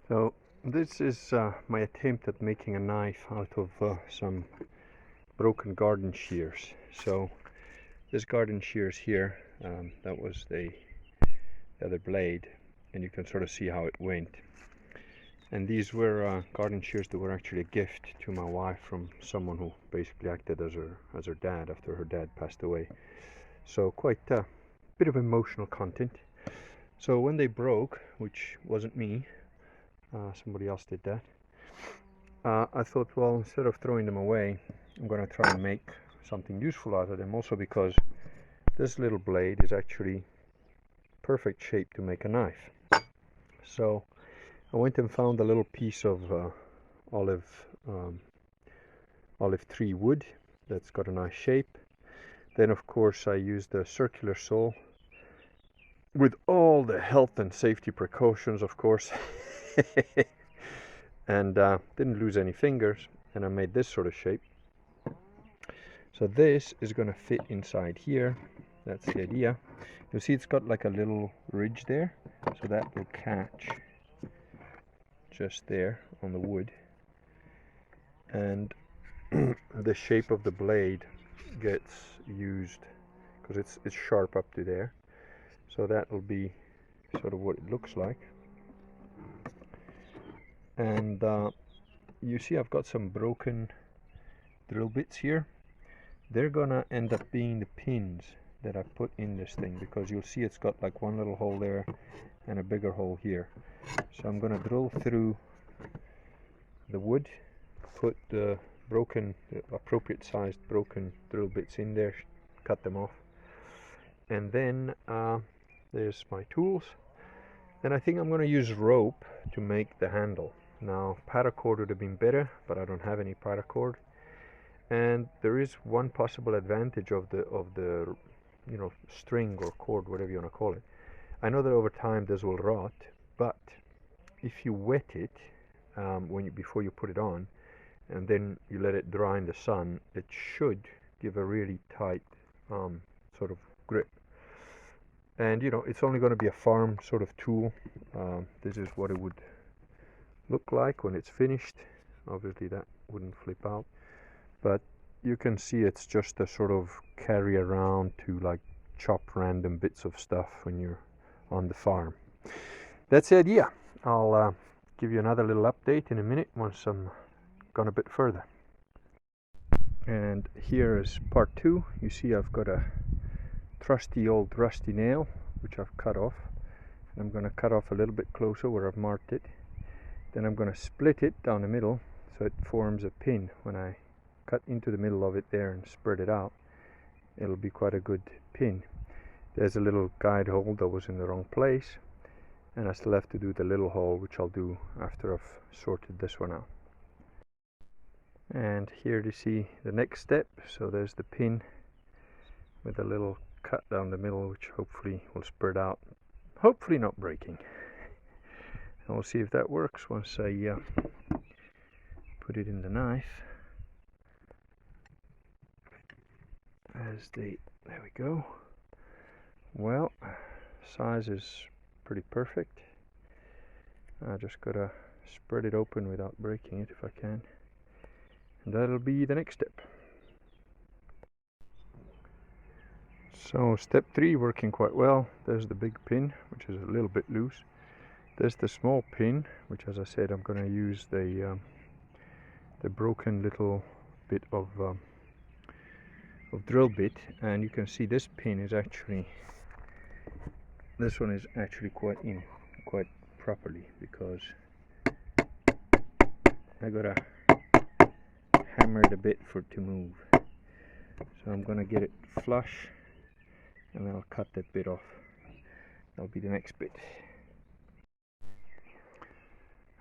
So this is my attempt at making a knife out of some broken garden shears. So this garden shears here, that was the other blade, and you can sort of see how it went. And these were garden shears that were actually a gift to my wife from someone who basically acted as her dad after her dad passed away. So quite a bit of emotional content. So when they broke, which wasn't me, somebody else did that, I thought, well, instead of throwing them away, I'm going to try and make something useful out of them, also because this little blade is actually perfect shape to make a knife. So I went and found a little piece of olive tree wood that's got a nice shape. Then of course I used a circular saw with all the health and safety precautions, of course. And didn't lose any fingers, and I made this sort of shape. So this is going to fit inside here. That's the idea. You'll see it's got like a little ridge there, so that will catch just there on the wood, and the shape of the blade gets used because it's sharp up to there, so that will be sort of what it looks like. And you see I've got some broken drill bits here. They're gonna end up being the pins that I put in this thing, because you'll see it's got like one little hole there and a bigger hole here. So I'm gonna drill through the wood, put the appropriate sized broken drill bits in there, cut them off, and then there's my tools. And I think I'm going to use rope to make the handle. Now paracord would have been better, but I don't have any paracord. And there is one possible advantage of the string or cord, whatever you want to call it. I know that over time this will rot, but if you wet it before you put it on, and then you let it dry in the sun, it should give a really tight sort of grip. And it's only going to be a farm sort of tool. This is what it would look like when it's finished. Obviously that wouldn't flip out, but you can see it's just a sort of carry around to like chop random bits of stuff when you're on the farm. That's the idea. I'll give you another little update in a minute once I'm gone a bit further. And here is part 2. You see I've got a trusty old rusty nail which I've cut off, and I'm going to cut off a little bit closer where I've marked it. Then I'm going to split it down the middle so it forms a pin. When I cut into the middle of it there and spread it out, it'll be quite a good pin. There's a little guide hole that was in the wrong place, and I still have to do the little hole, which I'll do after I've sorted this one out. And here you see the next step. So there's the pin with a little cut down the middle, which hopefully will spread out, hopefully not breaking. And we'll see if that works once I put it in the knife. There we go. Well, size is pretty perfect. I just gotta spread it open without breaking it if I can, and that'll be the next step. So step 3 working quite well. There's the big pin, which is a little bit loose. There's the small pin, which, as I said, I'm going to use the broken little bit of drill bit, and you can see this pin is actually, this one is actually quite properly, because I gotta hammer it a bit for it to move. So I'm gonna get it flush, and then I'll cut that bit off. That'll be the next bit.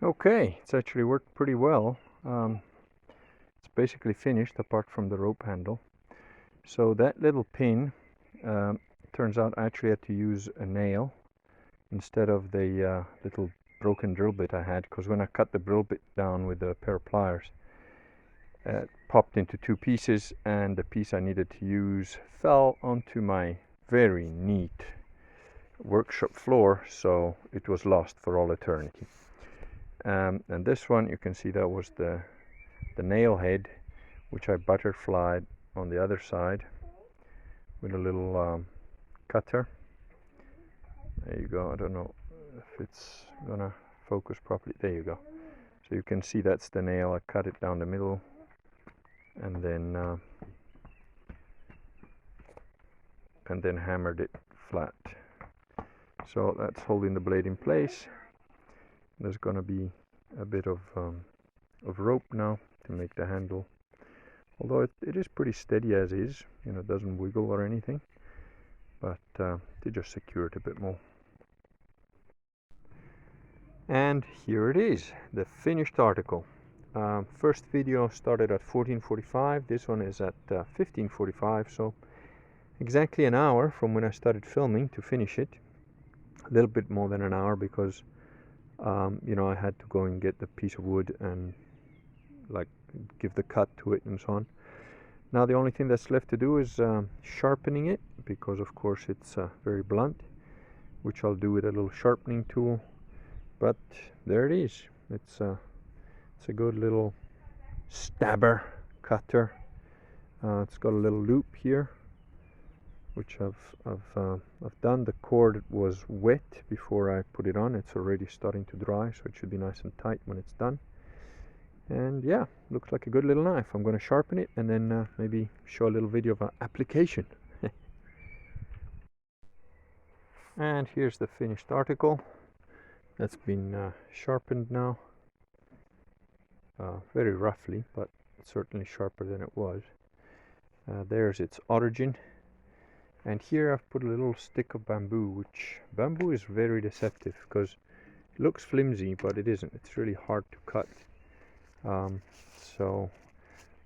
Okay, it's actually worked pretty well. It's basically finished apart from the rope handle. So that little pin, turns out I actually had to use a nail instead of the little broken drill bit I had, because when I cut the drill bit down with a pair of pliers, it popped into 2 pieces, and the piece I needed to use fell onto my very neat workshop floor, so it was lost for all eternity. And this one, you can see that was the nail head, which I butterflied on the other side with a little cutter. There you go. I don't know if it's gonna focus properly. There you go. So you can see that's the nail. I cut it down the middle and then hammered it flat. So that's holding the blade in place. There's gonna be a bit of rope now to make the handle, although it is pretty steady as is, you know, it doesn't wiggle or anything, but to just secure it a bit more. And here it is, the finished article. First video started at 14:45, this one is at 15:45, so exactly an hour from when I started filming to finish it. A little bit more than an hour because you know, I had to go and get the piece of wood and like give the cut to it and so on. Now the only thing that's left to do is sharpening it, because of course it's very blunt, which I'll do with a little sharpening tool. But there it is. It's a good little stabber cutter. It's got a little loop here, which I've done. The cord was wet before I put it on. It's already starting to dry, so it should be nice and tight when it's done. And yeah, looks like a good little knife. I'm going to sharpen it and then maybe show a little video of application. And here's the finished article. That's been sharpened now. Very roughly, but certainly sharper than it was. There's its origin. And here I've put a little stick of bamboo, which bamboo is very deceptive because it looks flimsy, but it isn't. It's really hard to cut. So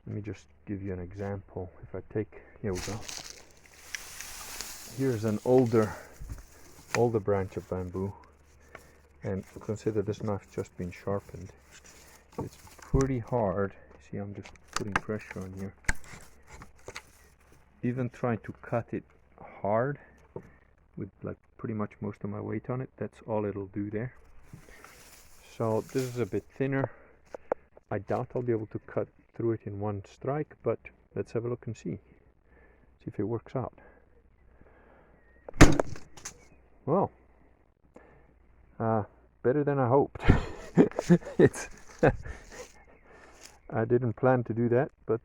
let me just give you an example. If I take, here we go. Here's an older branch of bamboo, and consider this knife's just been sharpened. It's pretty hard. See, I'm just putting pressure on here. Even trying to cut it hard with like pretty much most of my weight on it, that's all it'll do there. So this is a bit thinner. I doubt I'll be able to cut through it in one strike, but let's have a look and see if it works out. Well, better than I hoped. It's I didn't plan to do that, but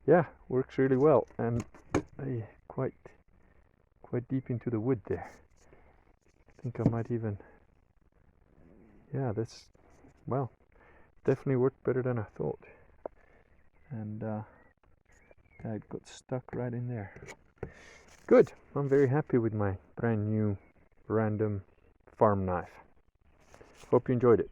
yeah, works really well, and quite deep into the wood there. I think I might even, yeah, that's, well, definitely worked better than I thought. And it got stuck right in there. Good. I'm very happy with my brand new random farm knife. Hope you enjoyed it.